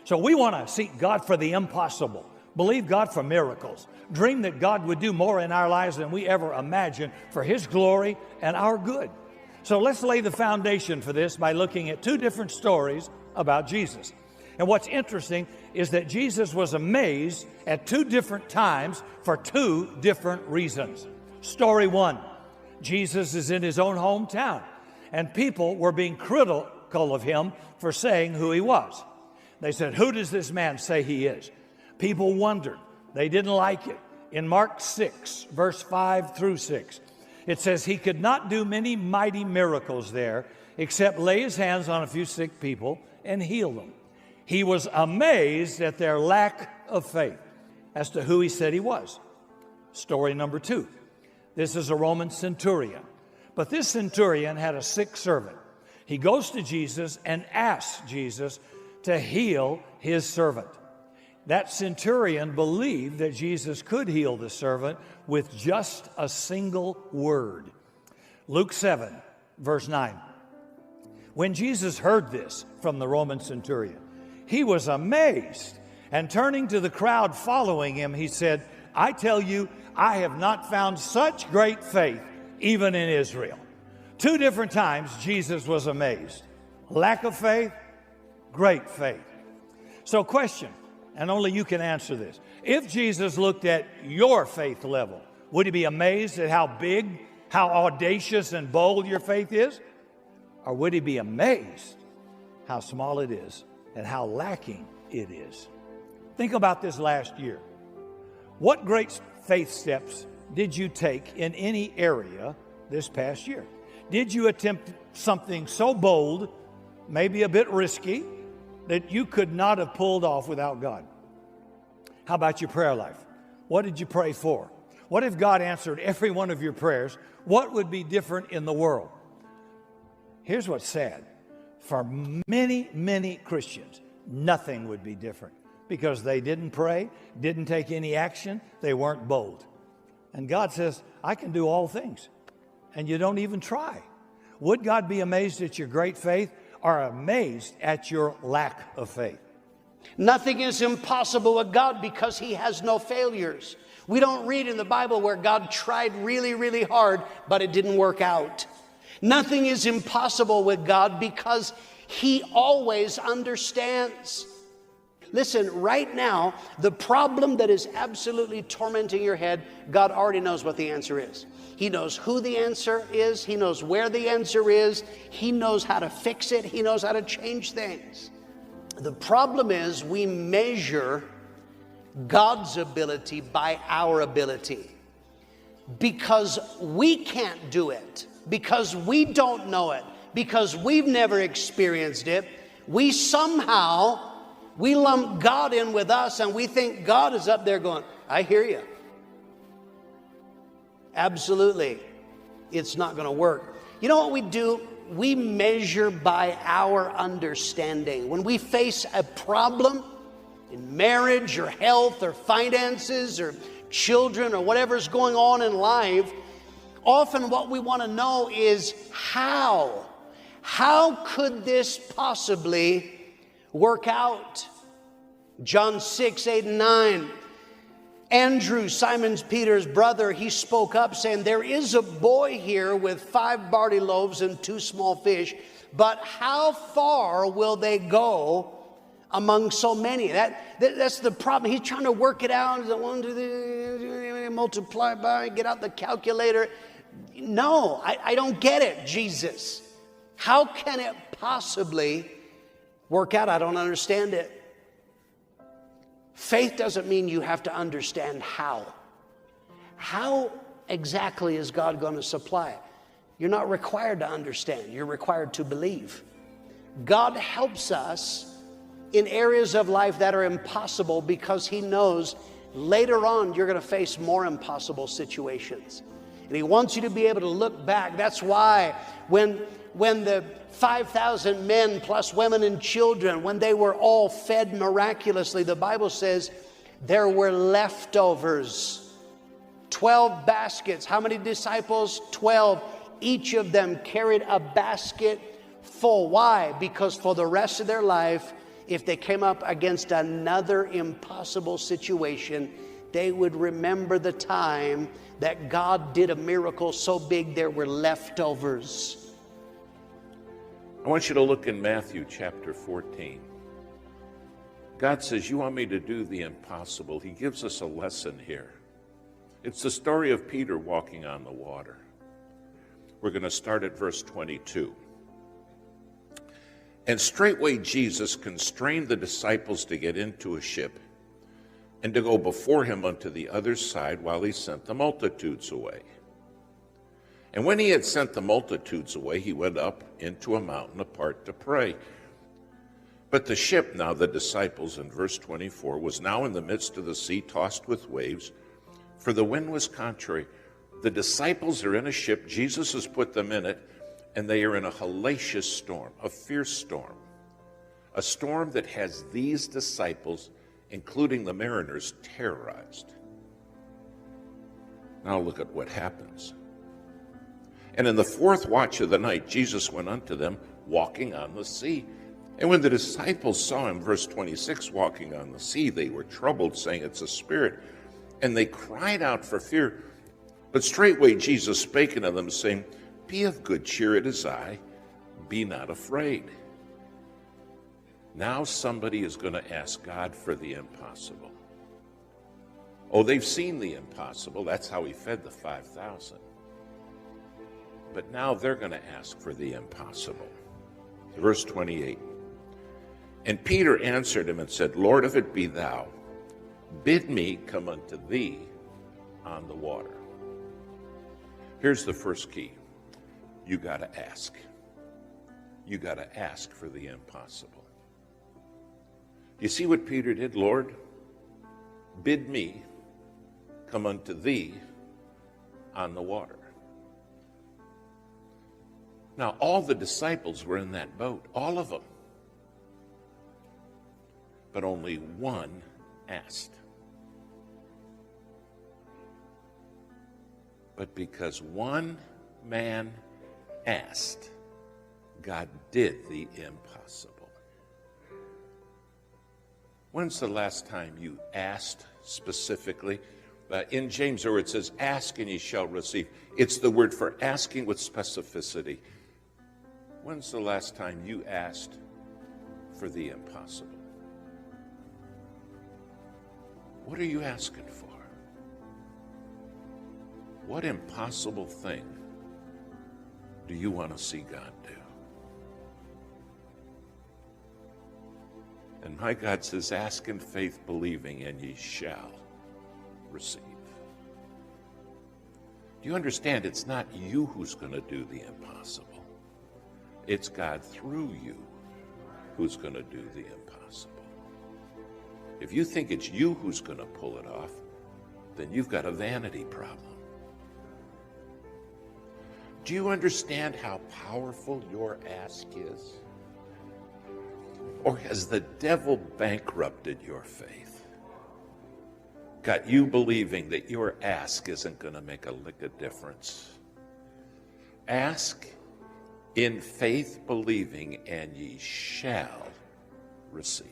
So we want to seek God for the impossible, believe God for miracles, dream that God would do more in our lives than we ever imagined for His glory and our good. So let's lay the foundation for this by looking at two different stories about Jesus. And what's interesting is that Jesus was amazed at two different times for two different reasons. Story one, Jesus is in His own hometown, and people were being critical of Him for saying who He was. They said, "Who does this man say He is?" People wondered. They didn't like it. In Mark 6, verse 5 through 6, it says, "He could not do many mighty miracles there, except lay His hands on a few sick people and heal them. He was amazed at their lack of faith as to who He said He was." Story number two. This is a Roman centurion. But this centurion had a sick servant. He goes to Jesus and asks Jesus to heal his servant. That centurion believed that Jesus could heal the servant with just a single word. Luke 7, verse 9. When Jesus heard this from the Roman centurion, he was amazed, and turning to the crowd following him, he said, "I tell you, I have not found such great faith even in Israel." Two different times Jesus was amazed. Lack of faith, great faith. So question, and only you can answer this. If Jesus looked at your faith level, would He be amazed at how big, how audacious and bold your faith is? Or would He be amazed how small it is and how lacking it is? Think about this last year. What great faith steps did you take in any area this past year? Did you attempt something so bold, maybe a bit risky, that you could not have pulled off without God? How about your prayer life? What did you pray for? What if God answered every one of your prayers? What would be different in the world? Here's what's sad. For many, many Christians, nothing would be different because they didn't pray, didn't take any action, they weren't bold. And God says, "I can do all things," and you don't even try. Would God be amazed at your great faith or amazed at your lack of faith? Nothing is impossible with God because He has no failures. We don't read in the Bible where God tried really, really hard, but it didn't work out. Nothing is impossible with God because He always understands. Listen, right now, the problem that is absolutely tormenting your head, God already knows what the answer is. He knows who the answer is. He knows where the answer is. He knows how to fix it. He knows how to change things. The problem is we measure God's ability by our ability. Because we can't do it, because we don't know it, because we've never experienced it, we lump God in with us, and we think God is up there going, "I hear you." Absolutely, it's not going to work. You know what we do? We measure by our understanding. When we face a problem in marriage or health or finances or children or whatever's going on in life, often what we want to know is how. How could this possibly work out? John 6, 8, and 9. Andrew, Simon Peter's brother, he spoke up saying, "There is a boy here with 5 barley loaves and 2 small fish, but how far will they go among so many?" That's the problem. He's trying to work it out. Is it 1, 2, 3, multiply by, get out the calculator. No, I don't get it, Jesus. How can it possibly work out? I don't understand it. Faith doesn't mean you have to understand how. How exactly is God going to supply it? You're not required to understand. You're required to believe. God helps us in areas of life that are impossible because He knows later on you're going to face more impossible situations. And He wants you to be able to look back. That's why when the 5,000 men plus women and children, when they were all fed miraculously, the Bible says there were leftovers. 12 baskets. How many disciples? 12. Each of them carried a basket full. Why? Because for the rest of their life, if they came up against another impossible situation, they would remember the time that God did a miracle so big there were leftovers. I want you to look in Matthew chapter 14. God says, you want me to do the impossible. He gives us a lesson here. It's the story of Peter walking on the water. We're going to start at verse 22. And straightway Jesus constrained the disciples to get into a ship and to go before him unto the other side while he sent the multitudes away. And when he had sent the multitudes away, he went up into a mountain apart to pray. But the ship, now the disciples, in verse 24, was now in the midst of the sea, tossed with waves, for the wind was contrary. The disciples are in a ship, Jesus has put them in it, and they are in a hellacious storm, a fierce storm, a storm that has these disciples, including the mariners, terrorized. Now look at what happens. And in the fourth watch of the night, Jesus went unto them, walking on the sea. And when the disciples saw him, verse 26, walking on the sea, they were troubled, saying, it's a spirit. And they cried out for fear. But straightway Jesus spake unto them, saying, be of good cheer, it is I, be not afraid. Now somebody is going to ask God for the impossible. Oh, they've seen the impossible. That's how he fed the 5,000. But now they're going to ask for the impossible. Verse 28. And Peter answered him and said, Lord, if it be thou, bid me come unto thee on the water. Here's the first key. You got to ask. You got to ask for the impossible. You see what Peter did? Lord, bid me come unto thee on the water. Now, all the disciples were in that boat, all of them. But only one asked. But because one man asked, God did the impossible. When's the last time you asked specifically? In James, where it says, ask and ye shall receive. It's the word for asking with specificity. When's the last time you asked for the impossible? What are you asking for? What impossible thing do you want to see God do? And my God says, ask in faith, believing, and ye shall receive. Do you understand? It's not you who's going to do the impossible. It's God through you who's going to do the impossible. If you think it's you who's going to pull it off, then you've got a vanity problem. Do you understand how powerful your ask is? Or has the devil bankrupted your faith? Got you believing that your ask isn't going to make a lick of difference? Ask in faith believing, and ye shall receive.